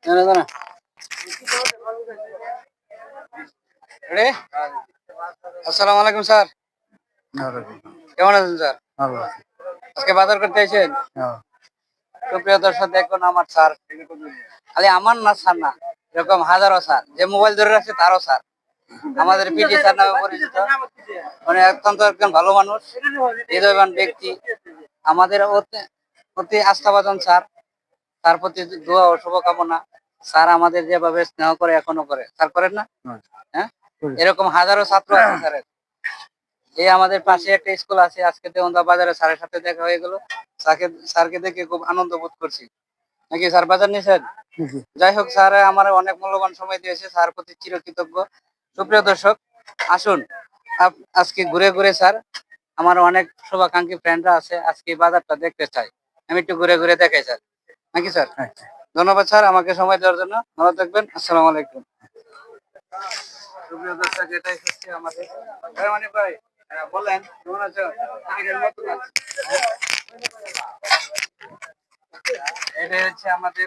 দাঁড়া দাঁড়া রে। আসসালামু আলাইকুম স্যার, কেমন আছেন স্যার? আজকে বাজার করতে এসেছেন? সুপ্রিয় দর্শক দেখুন, আমার স্যার খালি আমার না, স্যার না, এরকম হাজারো স্যার, যে মোবাইল ধরে রাখছে তারও স্যার, আমাদের পিটি স্যার নামে পরিচিত। মানে অত্যন্ত একজন ভালো মানুষ, হৃদয়বান ব্যক্তি, আমাদের অতি আস্থাভাজন স্যার। তার প্রতি দোয়া ও শুভকামনা। স্যার আমাদের যেভাবে স্নেহ করে এখনো করে, স্যার করেন না? হ্যাঁ, এরকম হাজারো ছাত্র আছে স্যারের। এই আমাদের পাশে একটা স্কুল আছে, আজকে দেওয়ানদা বাজারে স্যারের সাথে দেখা হয়ে গেল। স্যারকে দেখে খুব আনন্দ বোধ করছি। নাকি স্যার বাজার নিয়েছেন? যাই হোক, স্যার আমার অনেক মূল্যবান সময় দিয়েছে, স্যার প্রতি চিরকৃতজ্ঞ। সুপ্রিয় দর্শক, আসুন আজকে ঘুরে ঘুরে স্যার, আমার অনেক শুভাকাঙ্ক্ষী ফ্রেন্ডরা আছে, আজকে বাজারটা দেখতে চাই, আমি একটু ঘুরে ঘুরে দেখাই স্যার। নাকি স্যার? ধন্যবাদ স্যার আমাকে সময় দেওয়ার জন্য। ভালো থাকবেন, আসসালামু আলাইকুম। সুপ্রিয় দর্শক, এটাই হচ্ছে আমাদের মানে ভাই, বলেন কেমন আছো? এটাই হচ্ছে আমাদের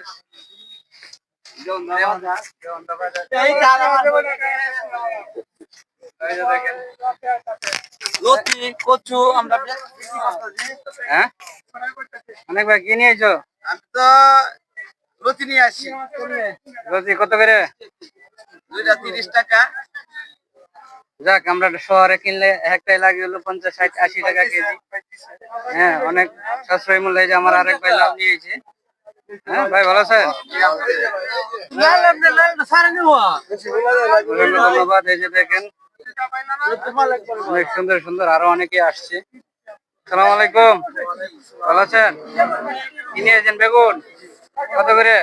লতি কচু আমরা হ্যাঁ অনেক ভাই কি নিয়েছো? আমি তো লতি নিয়ে আসছি। লতি কত করে? 2টা 30 টাকা। যাক, আমরা শহরে কিনলে একটাই লাগে হলো 50, 60, 80 টাকা কেজি। হ্যাঁ, অনেক সাশ্রয়ী মূল্যে। যে আমার আরেক ভাই লাভ নিয়েছে। হ্যাঁ ভাই, ভালো আছেন? ধন্যবাদ। এই যে দেখেন, অনেক সুন্দর সুন্দর আরো অনেকে আসছে। সালাম আলাইকুম, ভালো আছেন? কি নিয়েছেন? বেগুন কত করে?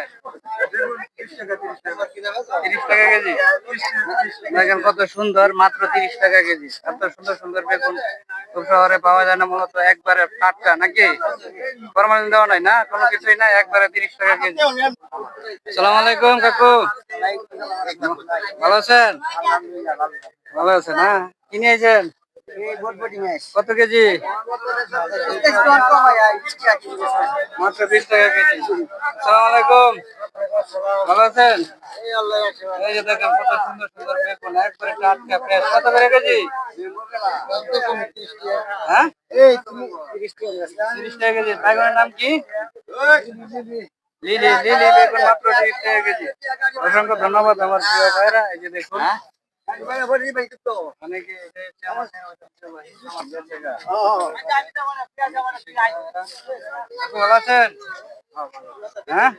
30 টাকা কেজি। দেখেন কত সুন্দর, মাত্র 30 টাকা কেজি। এত সুন্দর সুন্দর বেগুন খুব শহরে পাওয়া যায় না, মূলত একবারে টাটকা। নাকি ফরমালিন দেওয়া নাই না, কোনো কিছুই নাই, একবারে 30 টাকা কেজি। সালাম আলাইকুম কাকু, ভালো আছেন? ভালো আছেন? হ্যাঁ, কি নিয়েছেন? কত কেজি? মাত্র 20 টাকা কেজি। সালাম আলাইকুম, ভালো আছেন? এই যে দেখেন কত সুন্দর সুন্দর বেগুন, একবারে টাটকা ফ্রেশ। কত করে কেজি? হ্যাঁ, 30 টাকা কেজি। বেগুনের নাম কি? লিলি। লিলি বেগুন মাত্র 30 টাকা কেজি। অসংখ্য ধন্যবাদ আমার প্রিয় ভাইরা। এই যে দেখুন, ভালো আছেন? হ্যাঁ।